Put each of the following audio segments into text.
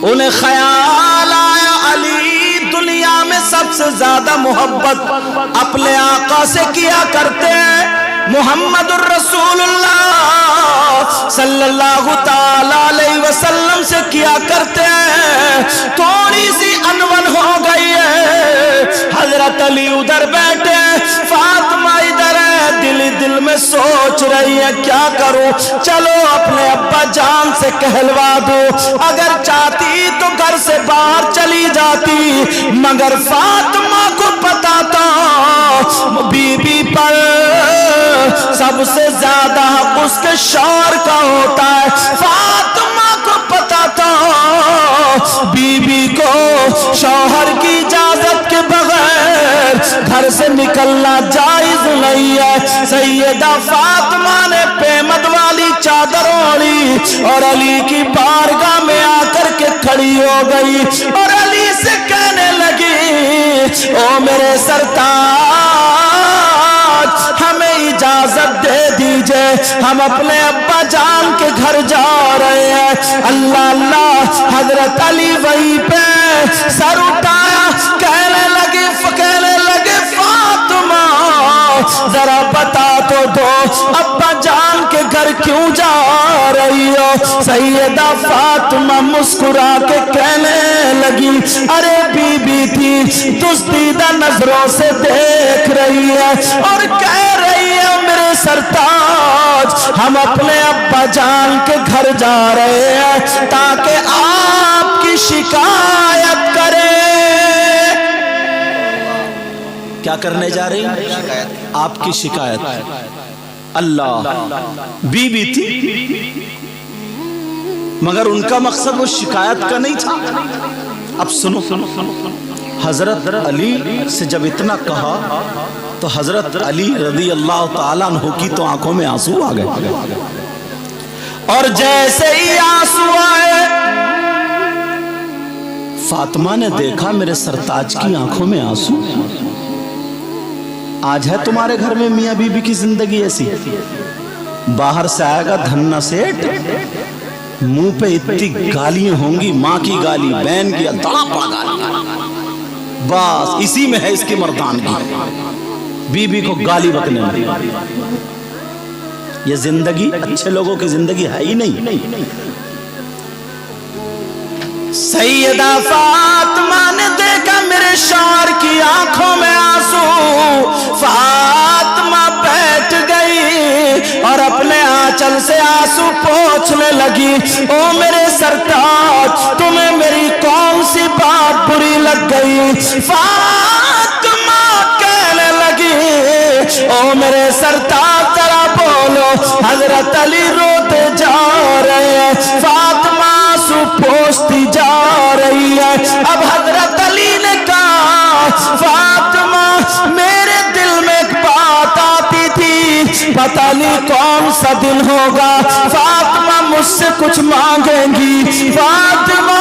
انہیں خیال آیا علی دنیا میں سب سے زیادہ محبت اپنے آقا سے کیا کرتے ہیں، محمد الرسول اللہ صلی اللہ تعالی علیہ وسلم سے کیا کرتے ہیں۔ تھوڑی سی انون ہو گئی ہے، حضرت علی ادھر بیٹھے، فاطمہ ادھر ہے، دل میں سوچ رہی ہے کیا کروں، چلو اپنے ابا جان سے کہلوا دو، اگر چاہتی تو گھر سے باہر چلی جاتی، مگر فاطمہ کو پتا تھا بی بی پر سب سے زیادہ حق اس کے شوہر کا ہوتا ہے۔ فاطمہ کو پتا تھا بی بی کو شوہر کی اجازت کے بغیر گھر سے نکلنا جائز نہیں ہے۔ سیدہ فاطمہ نے پیمد والی چادر اوڑھی اور علی کی بارگاہ میں آ کر کے کھڑی ہو گئی اور علی سے کہنے لگی، او میرے سرتاج، ہمیں اجازت دے دیجئے، ہم اپنے ابا جان کے گھر جا رہے ہیں۔ اللہ اللہ، حضرت علی وہیں پہ سر اٹھایا، کہنے لگے فاطمہ ذرا بتا تو دو ابا جان کے گھر کیوں جا رہی ہو؟ سیدہ فاطمہ مسکرا کے کہنے لگی، ارے بی بی تھی دزدیدہ نظروں سے دیکھ رہی ہے اور کہہ رہی ہے میرے سرتاج، ہم اپنے ابا جان کے گھر جا رہے ہیں تاکہ آپ کی شکایت کریں۔ کیا کرنے جا رہی ہیں؟ آپ کی شکایت۔ اللہ، بی بی تھی مگر ان کا مقصد وہ شکایت کا نہیں تھا۔ اب سنو، حضرت علی سے جب اتنا کہا تو حضرت علی رضی اللہ تعالیٰ عنہ کی تو آنکھوں میں آنسو آ گئے، اور جیسے ہی آنسو آئے فاطمہ نے دیکھا میرے سرتاج کی آنکھوں میں آنسو۔ آج ہے تمہارے گھر میں میاں بی بی کی زندگی ایسی، باہر سے آئے گا دھنا سیٹ، منہ پہ اتنی گالیاں ہوں گی، ماں کی گالی، بہن کی دڑاپا گالی، بس اسی میں ہے اس کی مردانگی، بی بی کو گالی بکنے میں۔ یہ زندگی اچھے لوگوں کی زندگی ہے ہی نہیں۔ سیدہ فاطمہ نے دیکھا میرے شوہر کی آنکھوں میں آنسو، فاطمہ بیٹھ گئی اور اپنے آنچل سے آنسو پوچھنے لگی، او میرے سرتاج تمہیں میری کون سی بات بری لگ گئی؟ فاطمہ کہنے لگی، او میرے سرتاج ذرا بولو، حضرت علی روتے جا رہے ہیں۔ فاطمہ آنسو پوچھتی جا رہی ہے۔ اب حضرت علی نے کہا، فاطمہ میرے دل میں ایک بات آتی تھی، پتہ نہیں کون سا دن ہوگا فاطمہ مجھ سے کچھ مانگیں گی، فاطمہ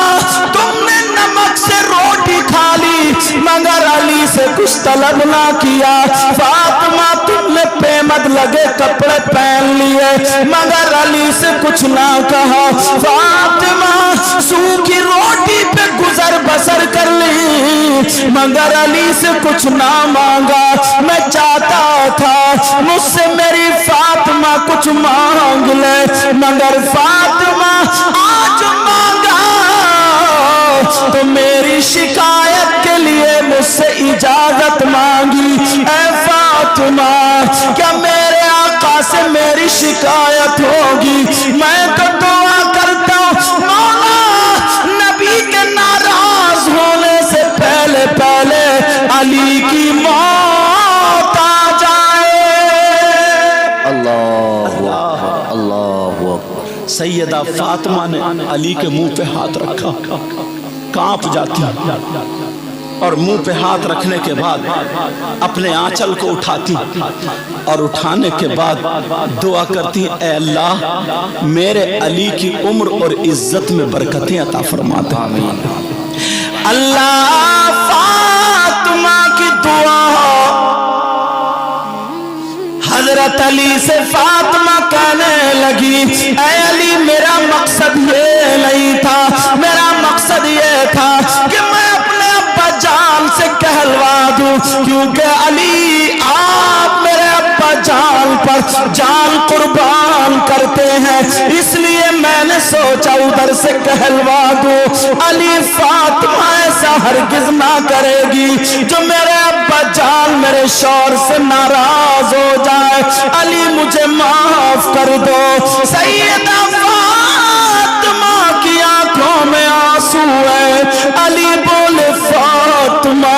تم نے نمک سے روٹی کھا لی مگر علی سے کچھ طلب نہ کیا، فاطمہ تم نے پیمد لگے کپڑے پہن لیے مگر علی سے کچھ نہ کہا، فاطمہ سوکھی روٹی پہ گزر بسر کر لی مگر علی سے کچھ نہ مانگا، میں چاہتا تھا مجھ سے میری فاطمہ کچھ مانگ لے مگر فاطمہ آج مانگا تو میری شکایت کے لیے مجھ سے اجازت مانگی، اے فاطمہ کیا میرے آقا سے میری شکایت ہوگی؟ میں تو دعا کرتا ہوں مولا نبی کے ناراض ہونے سے پہلے پہلے علی کی موت آ جائے۔ اللہ سیدہ فاطمہ نے علی کے منہ پہ ہاتھ رکھا، کانپ جاتی اور منہ پہ ہاتھ رکھنے کے بعد اپنے آنچل کو اٹھاتی اور اٹھانے کے بعد دعا کرتی، اے اللہ میرے علی کی عمر اور عزت میں برکتیں عطا فرما دے۔ اللہ فاطمہ کی دعا حضرت علی سے فاطمہ کہنے لگی، اے علی میرا مقصد یہ نہیں تھا، میرا مقصد کہ علی آپ میرے ابا جان پر جان قربان کرتے ہیں، اس لیے میں نے سوچا ادھر سے کہلوا دوں، علی فاطمہ ایسا ہرگز نہ کرے گی جو میرے ابا جان میرے شوہر سے ناراض ہو جائے، علی مجھے معاف کر دو۔ سیدہ فاطمہ کی آنکھوں میں آنسو ہے، علی بولے فاطمہ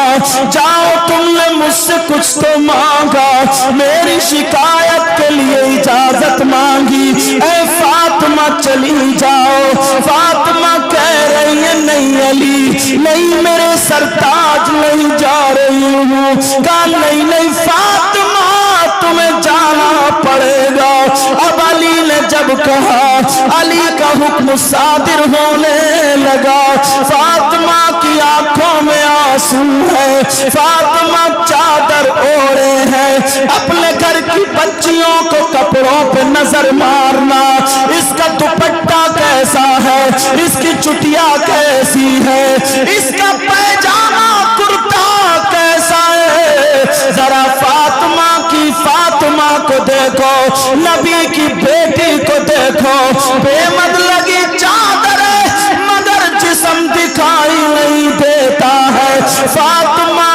جاؤ، تم نے مجھ سے کچھ تو مانگا، میری شکایت کے لیے اجازت مانگی، اے فاطمہ چلی جاؤ۔ فاطمہ کہہ رہی ہے نہیں علی نہیں، میرے سرتاج نہیں جا رہی ہوں۔ کہا نہیں نہیں فاطمہ تمہیں جانا پڑے گا۔ اب علی نے جب کہا، علی کا حکم صادر ہونے لگا، فاطمہ کی آنکھوں میں آنسو ہے، فاطمہ چادر اوڑے ہیں، اپنے گھر کی بچیوں کو کپڑوں پہ نظر مارنا، اس کا دوپٹہ کیسا ہے، اس کی چٹیا کیسی ہے، اس کا پیجامہ کرتا کیسا ہے، ذرا فاطمہ کی فاطمہ کو دیکھو، نبی کی بیٹی کو دیکھو، بے مطلبی چادر ہے مگر جسم دکھائی نہیں دیتا ہے۔ فاطمہ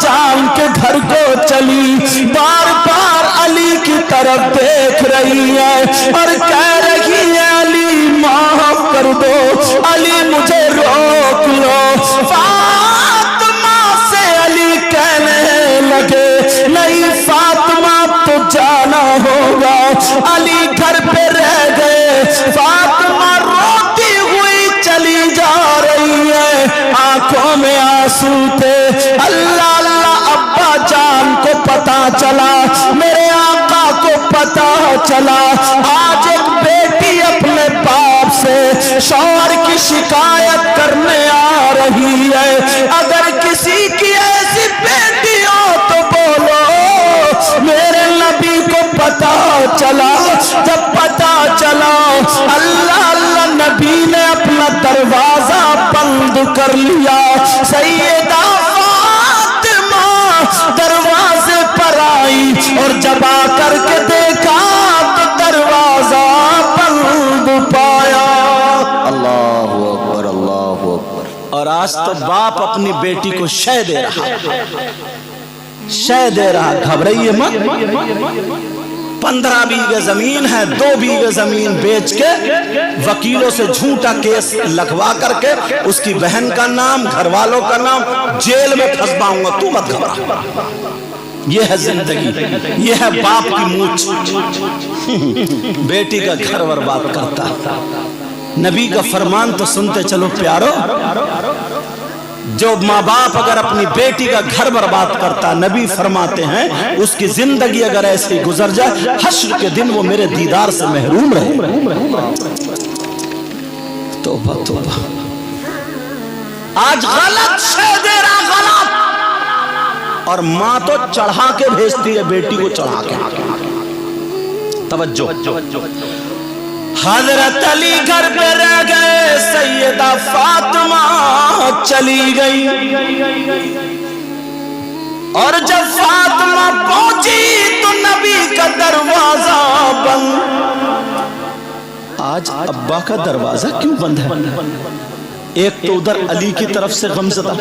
جان کے گھر کو چلی، بار بار علی کی طرف دیکھ رہی ہے اور کہہ رہی ہے علی معاف کر دو، علی مجھے روک لو۔ فاطمہ سے علی کہنے لگے نہیں فاطمہ تو جانا ہوگا، علی گھر پہ رہ گئے۔ فاطمہ روتی ہوئی چلی جا رہی ہے، آنکھوں میں آنسو تھے۔ اللہ اللہ ابا جان کو پتا چلا، میرے آقا کو پتا چلا، آج ایک بیٹی اپنے باپ سے شوہر کی شکایت کرنے آ رہی ہے، اگر کسی کی ایسی بیٹی ہو تو بولو میرے نبی کو پتا چلا۔ جب پتا چلا اللہ اللہ نبی نے اپنا دروازہ بند کر لیا، سیدہ فاطمہ دروازے پر آئی اور جب آ کر کے دیکھا تو دروازہ بند پایا۔ اللہ اکبر اللہ اکبر۔ اور آج تو باپ اپنی بیٹی کو شے دے رہا، شے دے رہا، گھبرائیے مت۔ 15 بیگھے زمین ہے، 2 بیگھے زمین بیچ کے وکیلوں سے جھوٹا کیس لگوا کر کے اس کی بہن کا نام، گھر والوں کا نام، جیل میں پھنسواؤں گا، تو مت گھبرا۔ یہ ہے زندگی، یہ ہے باپ کی مونچھ، بیٹی کا گھر برباد کرتا۔ نبی کا فرمان تو سنتے چلو پیارو، جو ماں باپ اگر اپنی بیٹی کا گھر برباد کرتا، نبی فرماتے ہیں اس کی زندگی اگر ایسی گزر جائے حشر کے دن وہ میرے دیدار سے محروم رہے۔ توبہ توبہ، آج غلط شے دے رہا، غلط، اور ماں تو چڑھا کے بھیجتی ہے بیٹی کو، چڑھا کے۔ توجہ، حضرت علی گھر پہ رہ گئے، سیدہ فاطمہ چلی گئی، اور جب فاطمہ پہنچی تو نبی کا دروازہ بند۔ آج ابا کا دروازہ کیوں بند ہے؟ ایک تو ادھر علی کی طرف سے غمزدہ،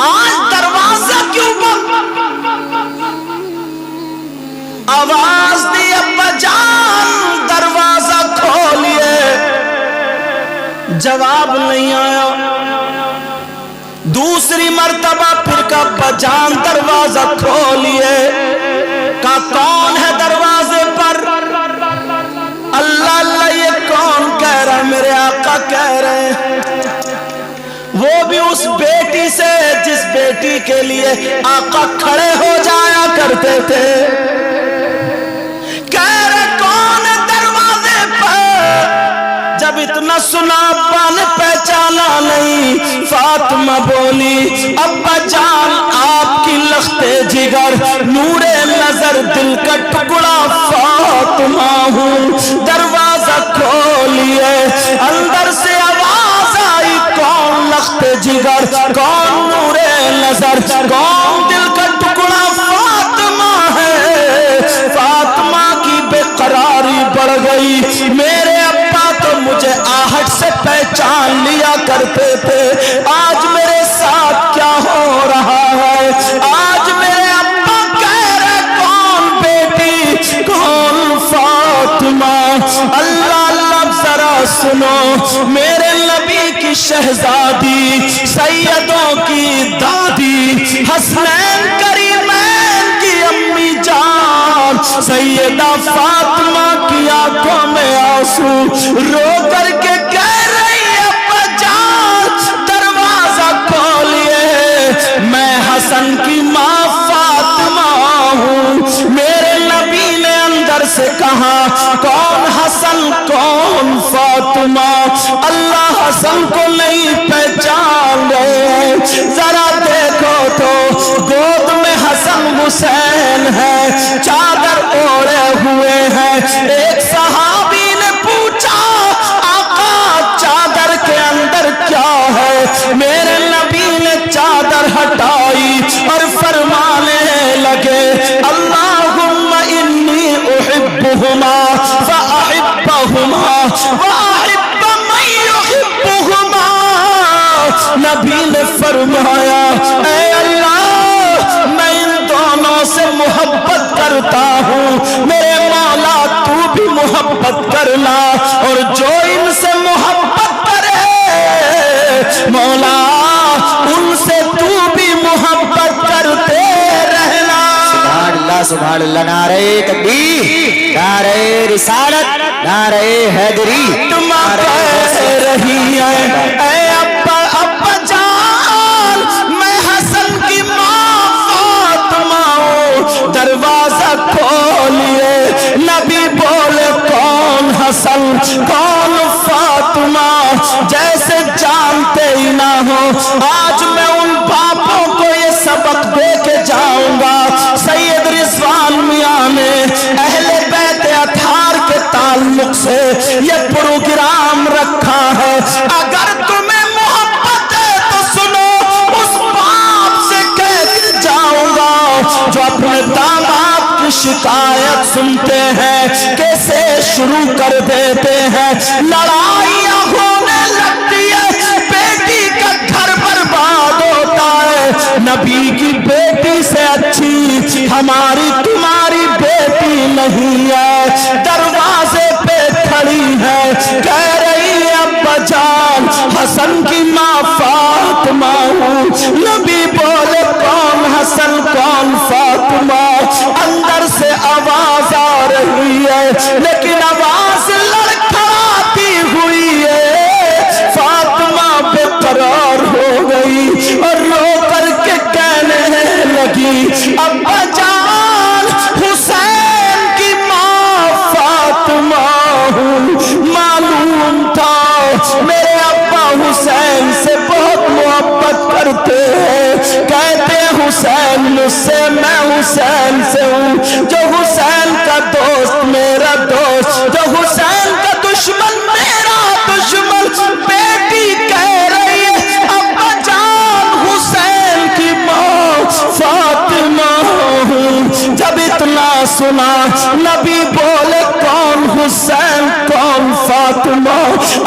آج دروازہ کیوں بند؟ آواز دی ابا جان دروازہ کھولیے، جواب نہیں آیا۔ دوسری مرتبہ پھر کہا ابا جان دروازہ کھولیے، کہا کون ہے دروازے پر؟ اللہ اللہ یہ کون کہہ رہا؟ میرے آقا کہہ رہے ہیں، وہ بھی اس بیٹی سے جس بیٹی کے لیے آقا کھڑے ہو جایا کرتے تھے۔ جب اتنا سنا ابا نے پہچانا نہیں، فاطمہ بولی ابا جان آپ کی لخت جگر، نور نظر، دل کا ٹکڑا فاطمہ ہوں، دروازہ کھولیے۔ اندر سے آواز آئی، کون لخت جگر، کون نور نظر، کون دل کا से पहचान लिया करते थे। आज मेरे साथ क्या हो रहा है? आज मेरे अब्बा कह रहे कौन बेटी कौन फातिमा। अल्लाह अल्लाह जरा सुनो, मेरे नबी की शहजादी, सैयदों की दादी, हसनैन करीमैन की अम्मी जान सैयदा फातिमा की आंखों में आंसू, रो करके कह रही है अब्बा जान दरवाजा खोलिए, मैं हसन की माँ फातिमा हूँ। मेरे नबी ने अंदर से कहा कौन हसन कौन फातिमा? अल्लाह हसन को नहीं पहचान रहे। जरा देखो तो गोद में हसन हुसैन है, चादर ओढ़े हुए हैं। एक सहाबी ने पूछा आका चादर के अंदर क्या है? मेरे नबी ने चादर हटाई और फरमाने लगे अल्लाहुम्मा इन्नी उहिब्बुहुमा फअहिब्बहुमा वअहिब्बु मन युहिब्बुहुमा। नबी ने फरमाया ऐ अल्लाह मैं इन दोनों से मोहब्बत करता हूँ, मेरे मौला तू भी मोहब्बत करना, और जो इनसे मोहब्बत करे मौला उनसे तू भी मोहब्बत करते रहना। सुभान अल्लाह, नारे तकबीर, नारे रिसालत, नारे हैदरी। तुम कह रही है ऐ अब्बा अब्बा जान मैं हसन की माँ फातिमा हूँ, दरवाजा खोलिए। नबी बोले कौन हसन कौन फातिमा? जैसे जानते ही ना हो। आज मैं उन बापों को ये सबक दे के जाऊंगा। सैयद रिजवान मियां ने अहले बैत अतार के ताल्लुक से ये प्रोग्राम रखा है। अगर तुम्हें मोहब्बत है तो सुनो, उस बाप से कह के जाऊंगा जो अपने दामाद की शिकायत सुनते हैं कैसे शुरू कर देते हैं। लड़ाइयाँ होने लगती है, बेटी का घर बर्बाद होता है। नबी की बेटी से अच्छी हमारी तुम्हारी बेटी नहीं है। दरवाजे पे खड़ी है, कह रही है अब्बा जान हसन की माँ फातिमा हूँ। नबी बोले कौन हसन कौन फातिमा? अंदर से आवाज आ रही है, लेकिन आवाज लड़खड़ाती हुई है। फातिमा बेकरार हो गई और रो करके कहने लगी अब्बा जान हुसैन की माँ फातिमा हूँ। मालूम था मेरे अब्बा हुसैन से बहुत मोहब्बत करते हैं। कहते हुसैन मुझसे मैं हुसैन से हूँ। जो हुसैन का दोस्त मेरा दोस्त, जो हुसैन का दुश्मन मेरा दुश्मन। बेटी कह रही है अब्बा जान हुसैन की माँ फातिमा हूँ। जब इतना सुना नबी बोले कौन हुसैन कौन फातिमा?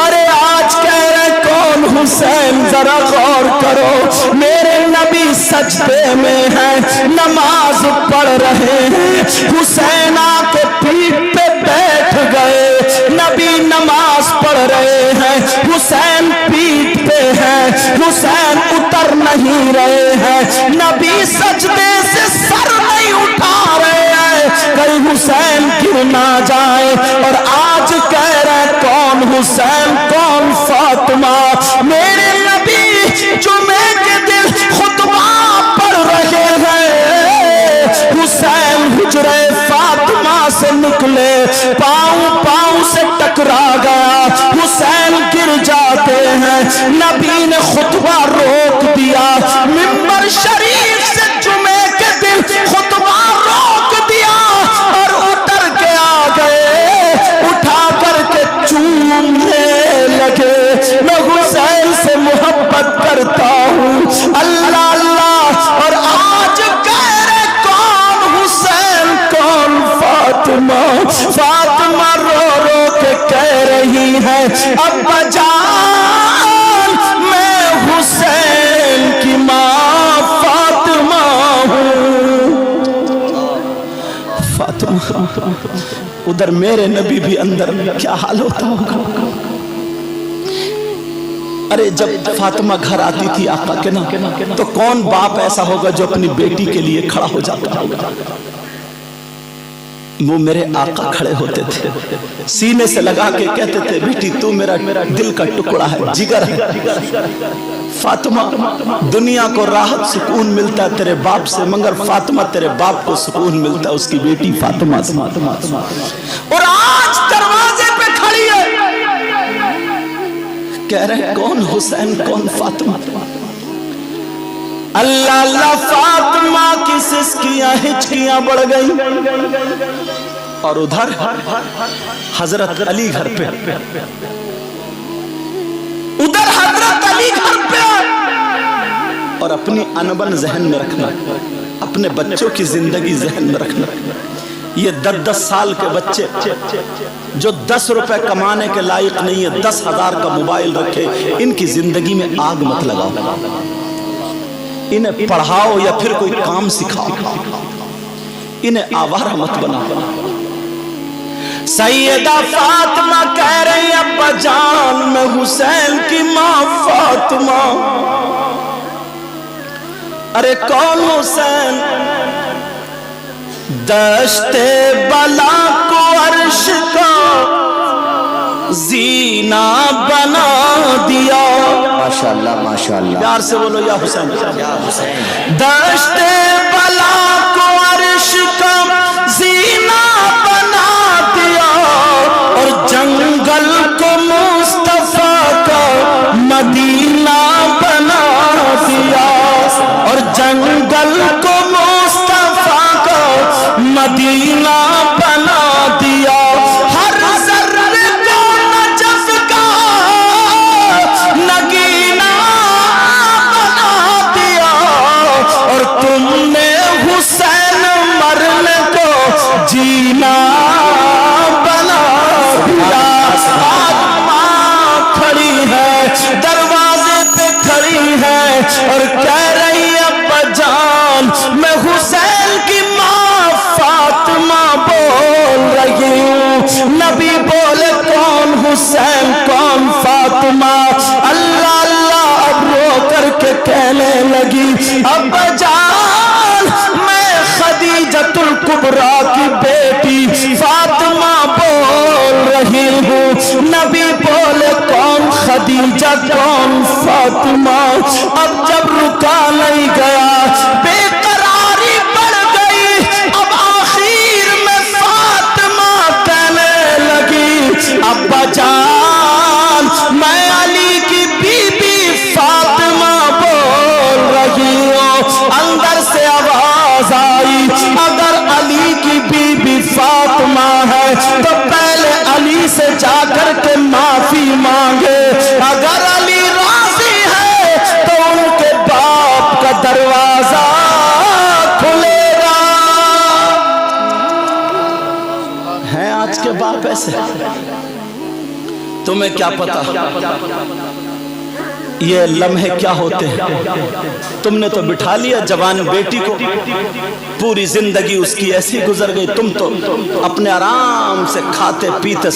अरे आज कह रहे कौन हुसैन? जरा गौर करो, मेरे नबी सजदे में है, नमाज पढ़ रहे हैं। हुसैन आके पीठ पे बैठ गए। नबी नमाज पढ़ रहे हैं, हुसैन पीठ पे है। हुसैन उतर नहीं रहे हैं। नबी सजदे से सर नहीं उठा रहे हैं, कहीं हुसैन गिर ना जाए। और आज कह रहे कौन हुसैन कौन फातिमा? मेरे नबी जुमे के दिन खुतबा पढ़ रहे हैं। हुसैन हुजरे फातिमा से निकले, पाँव पाँव से टकरा गया। हुसैन गिर जाते हैं। नबी ने खुतबा रोक दिया। मिंबर शरीफ से जुमे के दिन खुतबा रोक दिया और उतर के आ गए, उठा करके चूमने लगे। मैं हुसैन से मोहब्बत करता हूँ। अल्लाह अल्लाह। और आज कह रहे कौन हुसैन कौन फातिमा? फातिमा रो रो के कह रही है अब्बा जान उधर मेरे नबी भी अंदर क्या हाल होता होगा। अरे जब फातिमा घर आती थी आका के ना, तो कौन बाप ऐसा होगा जो अपनी बेटी के लिए खड़ा हो जाता होगा। वो मेरे आका खड़े होते थे, सीने से लगा के कहते थे बेटी तू मेरा दिल का टुकड़ा है, जिगर है। फातिमा दुनिया को राहत सुकून मिलता है तेरे बाप से, मगर फातिमा तेरे बाप को सुकून मिलता है उसकी बेटी फातिमा से। और आज दरवाजे पे खड़ी है, कह रहे कौन हुसैन कौन फातिमा। अल्लाह अल्लाह फातिमा की सिसकियां हिचकियां बढ़ गई। और उधर हजरत अली घर पे, उधर हजरत अली घर पे। और अपनी अनबन जहन में रखना, अपने बच्चों की जिंदगी जहन में रखना। ये 10-10 साल के बच्चे जो 10 रुपए कमाने के लायक नहीं है, 10,000 का मोबाइल रखे, इनकी जिंदगी में आग मत लगाओ। इन्हें पढ़ाओ या फिर कोई काम सिखाओ, इन्हें आवारा मत बनाओ। सैयदा फातिमा कह रही अब्बा जान मैं हुसैन की माँ फातिमा। अरे कौन हुसैन? दश्ते बला को अर्श का जीना बना दिया। माशाअल्लाह माशाअल्लाह, प्यार से बोलो या हुसैन। या हुसैन। दश्ते बला को अर्श का जीना बना दिया, और जंगल को मुस्तफा का मदीना बना दिया, और जंगल को मुस्तफा का मदीना बना दिया। हर जर्रे को नजफ का नगीना बना दिया, और तुमने हुसैन मरने को जीना बना दिया। फातिमा खड़ी है दरवाजे पे खड़ी है और कह रही अब्बा जान मैं हुसैन की माँ फातिमा बोल रही हूँ। नबी बोले कौन हुसैन कौन फातिमा? अल्लाह अल्लाह अब रो करके कहने लगी अब्बा जान मैं खदीजतुल कुबरा की बेटी फातिमा बोल रही हूँ। नबी बोले कौन खदीजा कौन फातिमा? अब जब रुका नहीं गया, बेकरारी बढ़ गई। अब आखिर में फातिमा कहने लगी अब्बा जान मैं अली की बीबी फातिमा बोल रही हूँ। अंदर से आवाज आई अगर अली की बीबी फातिमा है तो पहले अली से जाकर के माफी मांगे। अगर अली राजी है तो उनके बाप का दरवाजा खुलेगा। हैं आज के बाप ऐसे? तुम्हें क्या पता ये लम्हे क्या होते हैं। तुमने तो बिठा लिया जवान बेटी को, पूरी जिंदगी उसकी ऐसी गुजर गई। तुम तो अपने आराम से खाते पीते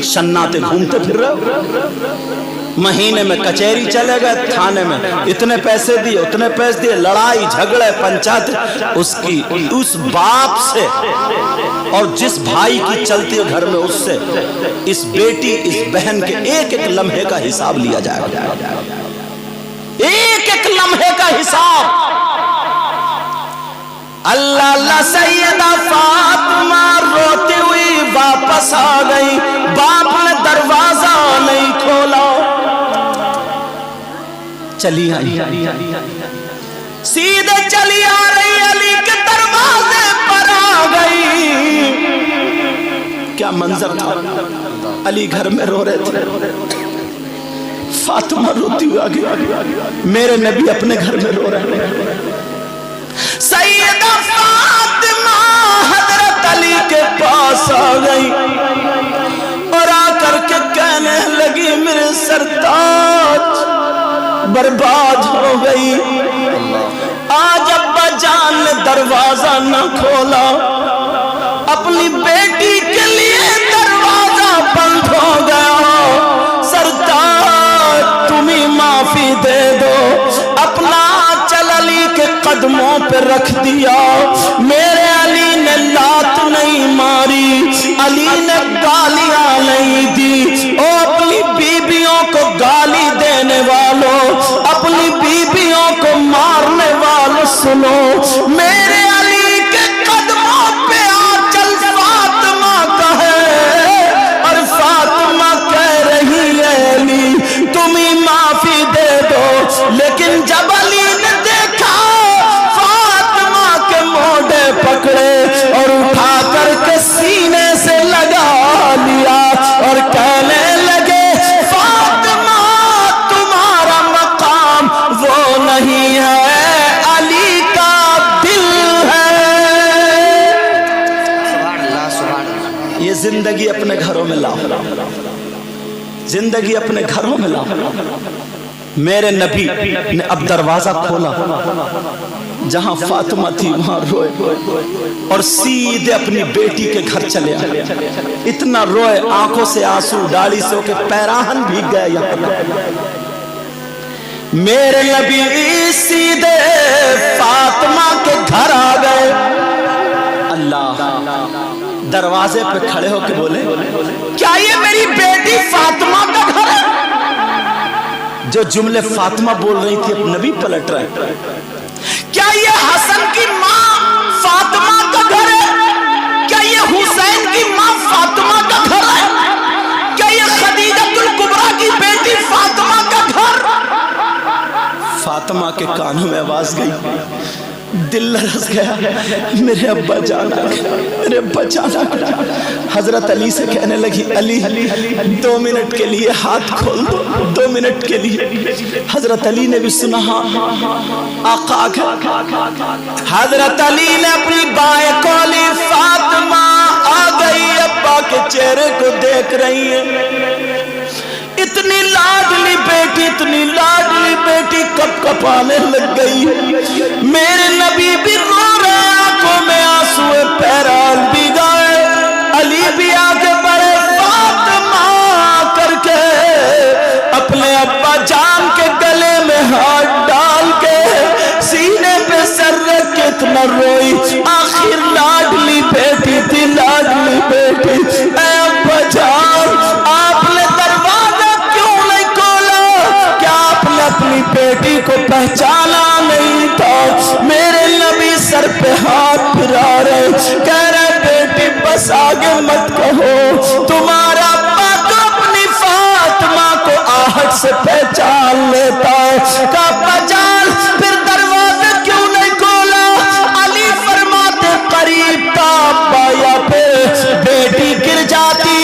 शन्नाते घूमते फिर रहे हो। महीने में कचहरी चले गए, थाने में इतने पैसे दिए उतने पैसे दिए, लड़ाई झगड़े पंचायत। उसकी उस बाप से और जिस भाई की चलती है घर में उससे इस बेटी इस बहन के एक एक लम्हे का हिसाब लिया जाएगा। एक एक लम्हे का हिसाब। अल्लाह अल्लाह सैयदा फातिमा रोती हुई वापस आ गई। बाप ने दरवाजा नहीं खोला, चली आई, सीधे चली आ रही अली के दरवाजे पर आ गई। क्या मंजर था। अली घर में रो रहे थे, फातिमा रोती हुई आ गई। मेरे नबी अपने घर में रो रहे हैं। सैयदा फातिमा हजरत अली के पास आ गई और आकर के कहने लगी मेरे सरताज बर्बाद हो गई। आज अब्बा जान ने दरवाजा न खोला, अपनी बेटी के लिए दरवाजा बंद हो गया, सरदार तुम्हें माफी दे दो। अपना चल अली के कदमों पे रख दिया। मेरे अली ने लात नहीं मारी, अली ने गालियां नहीं दी। ओ अपनी बीबियों को गाली देने वालों, अपनी बीबियों को मारने वालों सुनो, मेरे अली के कदमों पे आंचल फातिमा का है और फातिमा कह रही है अली तुम्हें माफी दे दो। लेकिन जब अली ने देखा फातिमा के मोढ़े पकड़े और उठा करके सीने से लगा लिया और कहने लगे फातिमा तुम्हारा मकाम वो नहीं है, अली का दिल है। ये जिंदगी अपने घरों में लाओ, जिंदगी अपने घरों में लाओ। मेरे नबी ने अब दरवाजा खोला, जहां फातिमा थी वहां रोए और सीधे अपनी बेटी के घर चले आए। इतना रोए, आंखों से आंसू, दाढ़ी से होके पैराहन भीग गए। मेरे नबी सीधे फातिमा के घर आ गए। अल्लाह दरवाजे पे खड़े होके बोले क्या ये मेरी बेटी फातिमा का घर है? जो जुमले फातिमा बोल रही थी अब नबी पलट रहे। क्या ये हसन की माँ फातिमा का घर है? क्या ये हुसैन की माँ फातिमा का घर है? क्या ये खदीजतुल कुबरा की बेटी फातिमा का घर? फातिमा के कानों में आवाज गई, दिल लरस गया, मेरे अब्बा जाना, मेरे अब्बा जाना। हजरत अली से कहने लगी अली 2 मिनट के लिए हाथ खोल दो, 2 मिनट के लिए। हजरत अली ने भी सुना आका है। हजरत अली ने अपनी बाएं खोली, फातिमा आ गई, अब्बा के चेहरे को देख रही है। इतनी लाडली बेटी, इतनी लाडली बेटी कप कपाने लग गई। मेरे नबी भी रो रहे, आंखों में आंसू, पैराल भी गए। अली भी आगे बढ़े, फातिमा करके अपने अब्बा जान के गले में हाथ डाल के सीने पे सर रख के इतना रोई। आखिर लाडली बेटी थी, लाडली बेटी। ऐ अब्बा जान आपने दरवाजा क्यों नहीं खोला? क्या आपने अपनी बेटी को पहचाना नहीं था? मेरे नबी सर पे हाथ फिरा रहे, कह रहे बेटी बस आगे मत कहो, तुम्हारा अब्बा तो अपनी फातिमा को आहट से पहचान लेता है। का पहचान फिर दरवाजा क्यों नहीं खोला? अली फरमाते करीब था अब्बा या फिर बेटी गिर जाती,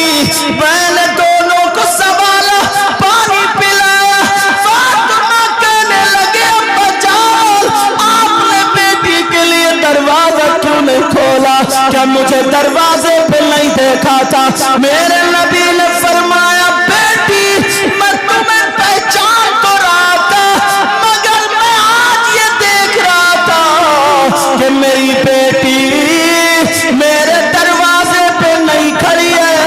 मैंने दोनों को संभाला, पानी पिलाया। फातिमा कहने लगे अब्बा जान आपने बेटी के लिए दरवाजा क्यों नहीं खोला? क्या मुझे दरवाजे पे नहीं देखा था? मेरे नबी ने फरमाया बेटी मैं तुम्हें पहचान तो रहा था, मगर मैं आज ये देख रहा था कि मेरी बेटी मेरे दरवाजे पे नहीं खड़ी है,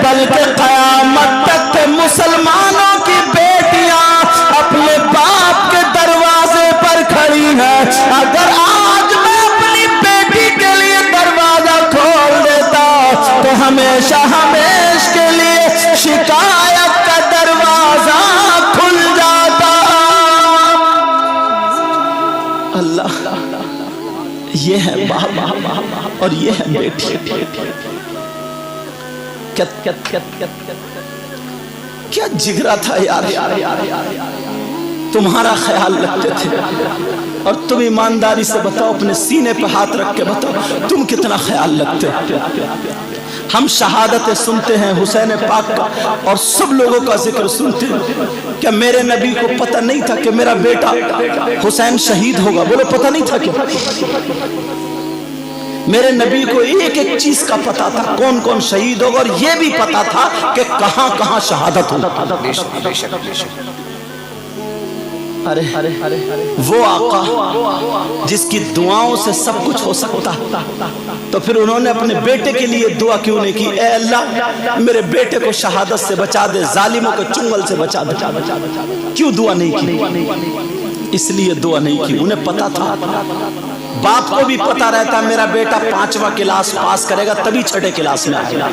बल्कि क़यामत तक के मुसलमानों की बेटियां अपने बाप के दरवाजे पर खड़ी हैं। अगर आज मैं अपनी बेटी के लिए दरवाजा खोल देता तो हमेशा हमेशा के लिए शिकायत का दरवाजा खुल जाता। अल्लाह, ये है बाप और ये है बेटी। क्या जिगरा था यार, तुम्हारा ख्याल रखते थे। और तुम ईमानदारी से बताओ, अपने सीने पे हाथ रख के बताओ तुम कितना ख्याल रखते। हम शहादतें सुनते हैं हुसैन पाक का और सब लोगों का जिक्र सुनते हैं। क्या मेरे नबी को पता नहीं था कि मेरा बेटा हुसैन शहीद होगा? बोलो पता नहीं था क्या? मेरे नबी को एक एक चीज का पता था, कौन कौन शहीद होगा, और यह भी पता था कि कहां कहां शहादत होगा। وہ آقا جس کی دعاؤں سے سب کچھ ہو سکتا، تو پھر انہوں نے اپنے بیٹے کے لیے دعا کیوں نہیں کی؟ اے اللہ میرے بیٹے کو شہادت سے بچا دے، ظالموں کو چنگل سے بچا دے، کیوں دعا نہیں کی؟ اس لیے دعا نہیں کی، انہیں پتا تھا، باپ کو بھی پتا رہتا میرا بیٹا 5واں کلاس پاس کرے گا تبھی 6ٹھے کلاس میں آئے گا۔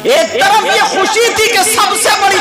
ایک طرف یہ خوشی تھی کہ سب سے بڑی